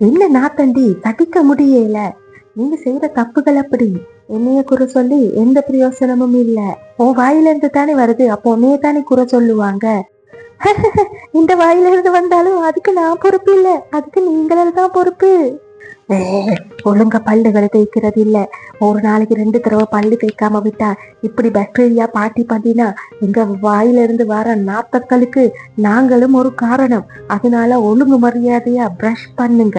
என்ன நாத்தண்டி தட்டிக்க முடியல. நீங்க செய்யற தப்புகள் அப்படி. என்னைய குறை சொல்லி எந்த பிரயோசனமும் இல்ல. உன் வாயில இருந்து தானே வருது, அப்போ உன்னைய தானே குறை சொல்லுவாங்க. இந்த வாயில இருந்து வந்தாலும் அதுக்கு நான் பொறுப்பு இல்ல, அதுக்கு நீங்களால் தான் பொறுப்பு. ஒழுங்கா பல்லுகளை தேய்க்கிறது இல்ல. ஒரு நாளைக்கு 2 தடவை பல்லு தேய்க்காம விட்டா இப்படி பாக்டீரியா பாட்டி பண்ணினா எங்க வாயில இருந்து வர நாத்தக்களுக்கு நாங்களும் ஒரு காரணம். அதனால ஒழுங்கு மரியாதையா பிரஷ் பண்ணுங்க.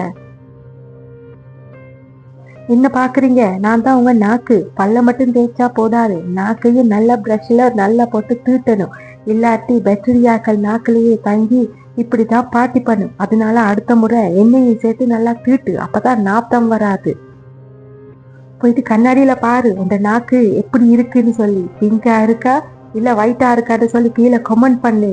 என்ன பாக்குறீங்க? நான் தான் உங்க நாக்கு. பல்ல மட்டும் தேய்ச்சா போதாது, நாக்கையும் நல்ல பிரஷ்ல நல்லா போட்டு தீட்டணும். இல்லாட்டி பாக்டீரியாக்கள் நாக்கிலேயே தங்கி இப்படிதான் பாட்டி பண்ணும். அதனால அடுத்த முறை எண்ணெயை சேர்த்து நல்லா தீட்டு, அப்பதான் நாத்தம் வராது. போயிட்டு கண்ணாடியில பாரு உங்க நாக்கு எப்படி இருக்குன்னு சொல்லி. பிங்கா இருக்கா இல்ல ஒயிட்டா இருக்கான்னு சொல்லி கீழே கமெண்ட் பண்ணு.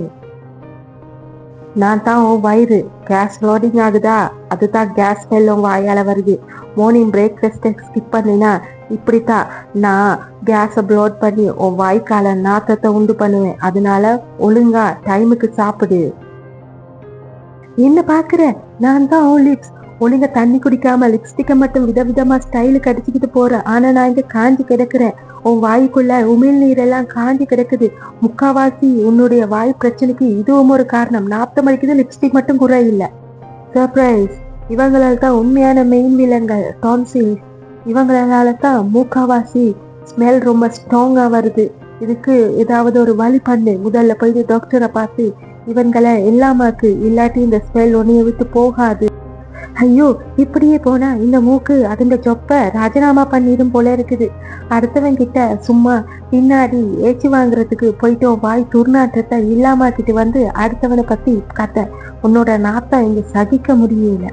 நான் தான் உன் வயிறு. கேஸ் லோடிங் ஆகுதா, அதுதான் கேஸ் ஸ்மெல் உன் வாயால வருது. மார்னிங் பிரேக்ஃபாஸ்ட்டை ஸ்கிப் பண்ணினா இப்படித்தான் நான் கேஸை ப்ளோட் பண்ணி உன் வாய்க்கால நாத்தத்தை உண்டு பண்ணுவேன். அதனால ஒழுங்கா டைமுக்கு சாப்பிடு. என்ன பாக்குற? நான் தான் உன் லிப்ஸ். ஒழுங்கா தண்ணி குடிக்காம லிப்ஸ்டிக்கை மட்டும் விதவிதமா ஸ்டைலுக்கு அடிச்சுக்கிட்டு போற. ஆனா நான் இங்க காஞ்சி கிடக்குறேன். உன் வாய்க்குள்ள உமிழ்நீர் எல்லாம் காஞ்சி கிடக்குது. முக்காவாசி உன்னுடைய வாய் பிரச்சனைக்கு இதுவும் ஒரு காரணம். நாத்தம் அடிக்குது, லிப்ஸ்டிக் மட்டும் குறை இல்லை. சர்ப்ரைஸ்! இவங்களால தான் உண்மையான மெயின் விலங்கள் டான்சில்ஸ். இவங்களால தான் மூக்காவாசி ஸ்மெல் ரொம்ப ஸ்ட்ராங்கா வருது. இதுக்கு ஏதாவது ஒரு வழி பண்ணு. முதல்ல போயிட்டு டாக்டரை பார்த்து இவங்களை எல்லாமாக்கு, இல்லாட்டி இந்த ஸ்மெல் உன்னைய விட்டு போகாது. ஐயோ, இப்படியே போனா இந்த மூக்கு அதுங்க ஜொப்ப ராஜினாமா பண்ணிடும் போல இருக்குது. அடுத்தவன் கிட்ட சும்மா பின்னாடி ஏச்சி வாங்குறதுக்கு போயிட்டு வாய் துர்நாற்றத்தை இல்லாமாக்கிட்டு வந்து அடுத்தவனை பத்தி கத்த. உன்னோட நாத்தம் இங்க சகிக்க முடியல.